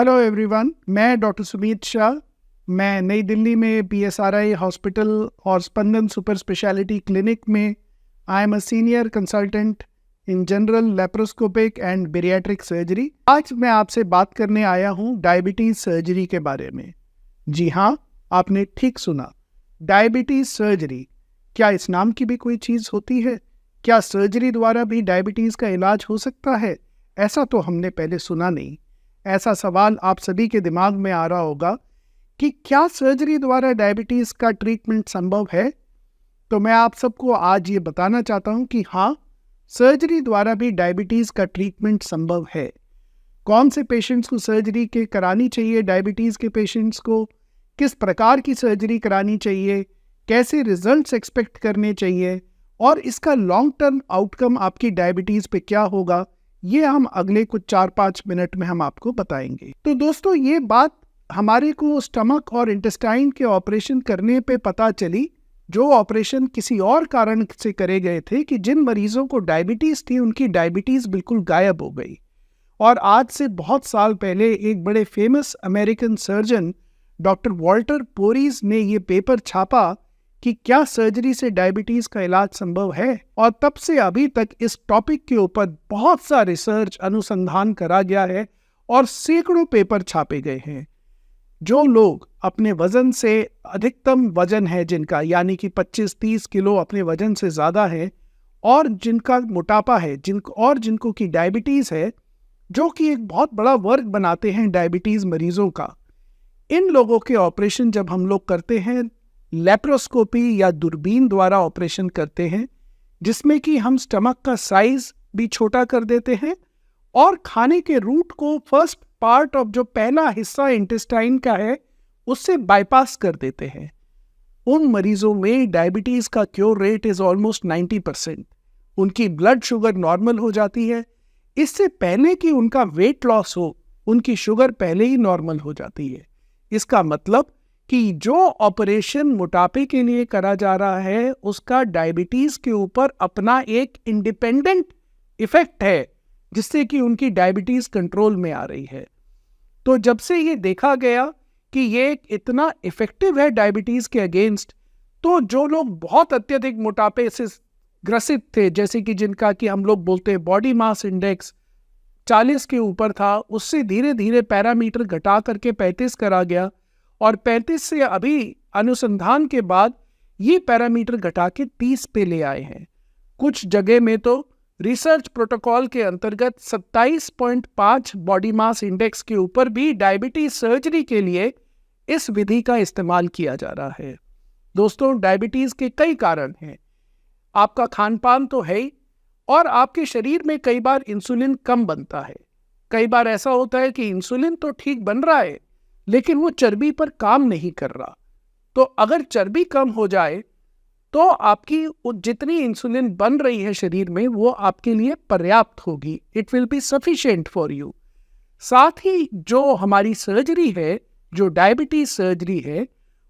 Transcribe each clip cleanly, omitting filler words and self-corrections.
Hello everyone, मैं doctor Sumeet Shah. मैं नई दिल्ली में PSRI हॉस्पिटल और स्पंदन सुपर स्पेशलिटी क्लिनिक में I am a senior consultant in general laparoscopic and bariatric surgery. आज मैं आपसे बात करने आया हूँ डायबिटीज़ सर्जरी के बारे में। जी हाँ, आपने ठीक सुना, डायबिटीज़ सर्जरी। क्या इस नाम की भी कोई चीज़ होती है? क्या सर्जरी द्वारा भी डायबिटीज़ का इलाज हो सकता है? ऐसा तो हमने पहले सुना नहीं। ऐसा सवाल आप सभी के दिमाग में आ रहा होगा कि क्या सर्जरी द्वारा डायबिटीज़ का ट्रीटमेंट संभव है? तो मैं आप सबको आज ये बताना चाहता हूँ कि हाँ, सर्जरी द्वारा भी डायबिटीज़ का ट्रीटमेंट संभव है। कौन से पेशेंट्स को सर्जरी के करानी चाहिए, डायबिटीज़ के पेशेंट्स को किस प्रकार की सर्जरी करानी चाहिए, कैसे रिजल्ट्स एक्सपेक्ट करने चाहिए और इसका लॉन्ग टर्म आउटकम आपकी डायबिटीज़ पे क्या होगा, ये हम अगले कुछ 4-5 मिनट में हम आपको बताएंगे। तो दोस्तों, ये बात हमारे को स्टमक और इंटेस्टाइन के ऑपरेशन करने पे पता चली, जो ऑपरेशन किसी और कारण से करे गए थे कि जिन मरीजों को डायबिटीज़ थी उनकी डायबिटीज़ बिल्कुल गायब हो गई। और आज से बहुत साल पहले एक बड़े famous American surgeon doctor Walter Pories ने ये पेपर छापा कि क्या सर्जरी से डायबिटीज़ का इलाज संभव है। और तब से अभी तक इस टॉपिक के ऊपर बहुत सा रिसर्च अनुसंधान करा गया है और सैकड़ों पेपर छापे गए हैं। जो लोग अपने वजन से अधिकतम वजन है जिनका, यानी कि 25-30 किलो अपने वजन से ज़्यादा है, और जिनका मोटापा है, जिनको की डायबिटीज़ है, जो कि एक बहुत बड़ा वर्ग बनाते हैं डायबिटीज़ मरीजों का, इन लोगों के ऑपरेशन जब हम लोग करते हैं, लेप्रोस्कोपी या दूरबीन द्वारा ऑपरेशन करते हैं, जिसमें कि हम स्टमक का साइज भी छोटा कर देते हैं और खाने के रूट को फर्स्ट पार्ट ऑफ जो पहला हिस्सा इंटेस्टाइन का है उससे बाईपास कर देते हैं। उन मरीजों में डायबिटीज़ का क्योर रेट इज ऑलमोस्ट 90%। उनकी ब्लड शुगर नॉर्मल हो जाती है। इससे पहले कि उनका वेट लॉस हो, उनकी शुगर पहले ही नॉर्मल हो जाती है। इसका मतलब कि जो ऑपरेशन मोटापे के लिए करा जा रहा है उसका डायबिटीज़ के ऊपर अपना एक इंडिपेंडेंट इफेक्ट है, जिससे कि उनकी डायबिटीज़ कंट्रोल में आ रही है। तो जब से ये देखा गया कि ये इतना इफेक्टिव है डायबिटीज़ के अगेंस्ट, तो जो लोग बहुत अत्यधिक मोटापे से ग्रसित थे, जैसे कि जिनका कि हम लोग बोलते हैं बॉडी मास इंडेक्स 40 के ऊपर था, उससे धीरे धीरे पैरामीटर घटा करके 35 करा गया और 35 से अभी अनुसंधान के बाद ये पैरामीटर घटा के 30 पे ले आए हैं। कुछ जगह में तो रिसर्च प्रोटोकॉल के अंतर्गत 27.5 बॉडी मास इंडेक्स के ऊपर भी डायबिटीज सर्जरी के लिए इस विधि का इस्तेमाल किया जा रहा है। दोस्तों, डायबिटीज के कई कारण हैं। आपका खान पान तो है ही, और आपके शरीर में कई बार इंसुलिन कम बनता है। कई बार ऐसा होता है कि इंसुलिन तो ठीक बन रहा है लेकिन वो चर्बी पर काम नहीं कर रहा। तो अगर चर्बी कम हो जाए तो आपकी जितनी इंसुलिन बन रही है शरीर में वो आपके लिए पर्याप्त होगी। It will be sufficient for you. साथ ही जो हमारी सर्जरी है, जो डायबिटीज सर्जरी है,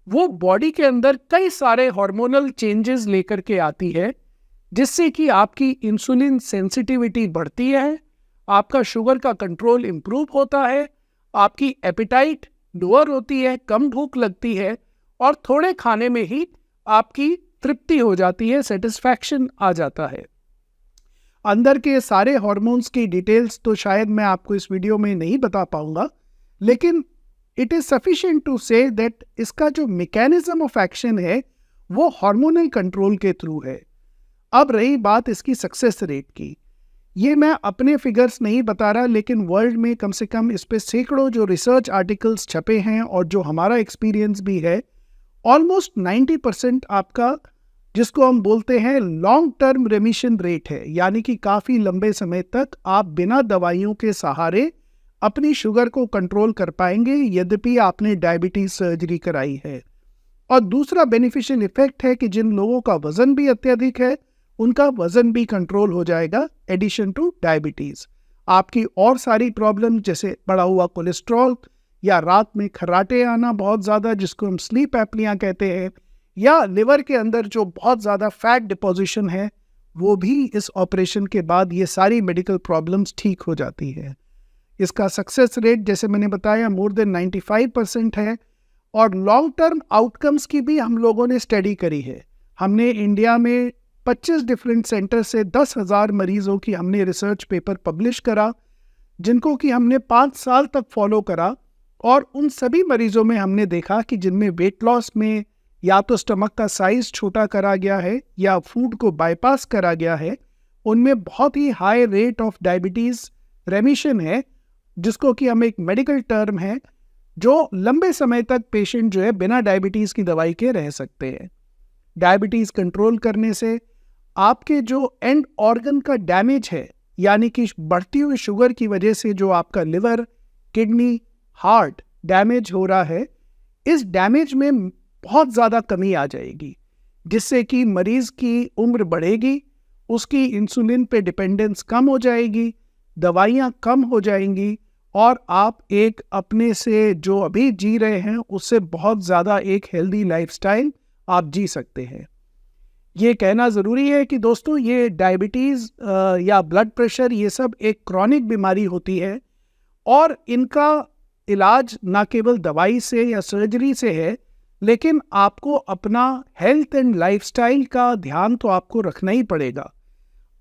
वो बॉडी के अंदर कई सारे हार्मोनल चेंजेस लेकर के आती है, जिससे कि आपकी इंसुलिन सेंसिटिविटी बढ़ती है, आपका शुगर का कंट्रोल इंप्रूव होता है, आपकी एपिटाइट लोअर होती है, कम भूख लगती है और थोड़े खाने में ही आपकी तृप्ति हो जाती है, सेटिस्फैक्शन आ जाता है। अंदर के सारे हार्मोन्स की डिटेल्स तो शायद मैं आपको इस वीडियो में नहीं बता पाऊंगा, लेकिन it is sufficient to say that इसका जो मैकेनिज्म ऑफ एक्शन है वो हार्मोनल कंट्रोल के थ्रू है। अब रही बात इसकी सक्सेस रेट की, ये मैं अपने फिगर्स नहीं बता रहा, लेकिन वर्ल्ड में कम से कम इस पे सैकड़ों जो रिसर्च आर्टिकल्स छपे हैं और जो हमारा एक्सपीरियंस भी है, ऑलमोस्ट 90% आपका, जिसको हम बोलते हैं लॉन्ग टर्म रेमिशन रेट है, यानी कि काफ़ी लंबे समय तक आप बिना दवाइयों के सहारे अपनी शुगर को कंट्रोल कर पाएंगे, यद्यपि आपने डायबिटीज सर्जरी कराई है। और दूसरा बेनिफिशियल इफेक्ट है कि जिन लोगों का वजन भी अत्यधिक है उनका वजन भी कंट्रोल हो जाएगा, एडिशन टू डायबिटीज। आपकी और सारी प्रॉब्लम जैसे बढ़ा हुआ कोलेस्ट्रॉल या रात में खर्राटे आना बहुत ज़्यादा, जिसको हम स्लीप एपनिया कहते हैं, या लिवर के अंदर जो बहुत ज़्यादा फैट डिपोजिशन है, वो भी इस ऑपरेशन के बाद ये सारी मेडिकल प्रॉब्लम्स ठीक हो जाती है। इसका सक्सेस रेट जैसे मैंने बताया मोर देन 95% है। और लॉन्ग टर्म आउटकम्स की भी हम लोगों ने स्टडी करी है। हमने इंडिया में 25 डिफरेंट सेंटर से 10,000 मरीजों की हमने रिसर्च पेपर पब्लिश करा, जिनको कि हमने 5 साल तक फॉलो करा। और उन सभी मरीजों में हमने देखा कि जिनमें वेट लॉस में या तो स्टमक का साइज छोटा करा गया है या फूड को बाईपास करा गया है, उनमें बहुत ही high rate of diabetes remission है, जिसको कि हम एक मेडिकल टर्म है, जो लंबे समय तक पेशेंट जो है बिना डायबिटीज़ की दवाई के रह सकते हैं। डायबिटीज़ कंट्रोल करने से आपके जो एंड ऑर्गन का डैमेज है, यानी कि बढ़ती हुई शुगर की वजह से जो आपका लिवर, किडनी, हार्ट डैमेज हो रहा है, इस डैमेज में बहुत ज़्यादा कमी आ जाएगी, जिससे कि मरीज़ की उम्र बढ़ेगी, उसकी इंसुलिन पे डिपेंडेंस कम हो जाएगी, दवाइयाँ कम हो जाएंगी और आप एक अपने से जो अभी जी रहे हैं उससे बहुत ज़्यादा एक हेल्दी लाइफस्टाइल आप जी सकते हैं। ये कहना ज़रूरी है कि दोस्तों ये डायबिटीज़ या ब्लड प्रेशर ये सब एक क्रॉनिक बीमारी होती है और इनका इलाज ना केवल दवाई से या सर्जरी से है, लेकिन आपको अपना हेल्थ एंड लाइफस्टाइल का ध्यान तो आपको रखना ही पड़ेगा।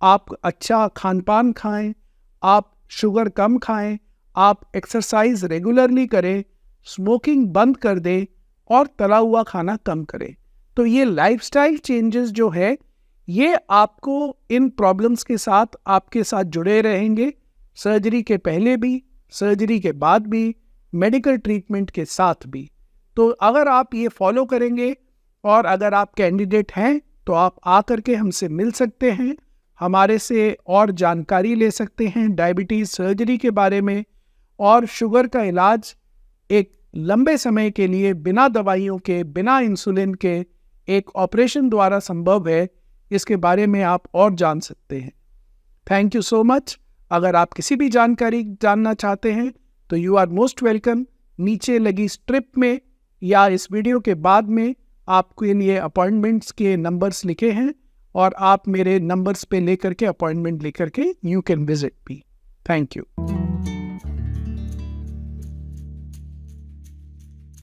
आप अच्छा खान पान खाएं, आप शुगर कम खाएं, आप एक्सरसाइज रेगुलरली करें, स्मोकिंग बंद कर दें और तला हुआ खाना कम करें। तो ये लाइफस्टाइल चेंजेस जो है ये आपको इन प्रॉब्लम्स के साथ आपके साथ जुड़े रहेंगे, सर्जरी के पहले भी, सर्जरी के बाद भी, मेडिकल ट्रीटमेंट के साथ भी। तो अगर आप ये फॉलो करेंगे और अगर आप कैंडिडेट हैं तो आप आकर के हमसे मिल सकते हैं, हमारे से और जानकारी ले सकते हैं डायबिटीज़ सर्जरी के बारे में, और शुगर का इलाज एक लंबे समय के लिए बिना दवाइयों के, बिना इंसुलिन के एक ऑपरेशन द्वारा संभव है, इसके बारे में आप और जान सकते हैं। Thank you so much. अगर आप किसी भी जानकारी जानना चाहते हैं तो यू आर मोस्ट वेलकम। नीचे लगी स्ट्रिप में या इस वीडियो के बाद में आपके लिए अपॉइंटमेंट्स के नंबर्स लिखे हैं और आप मेरे नंबर्स पे लेकर के अपॉइंटमेंट लेकर के you can visit me. Thank you.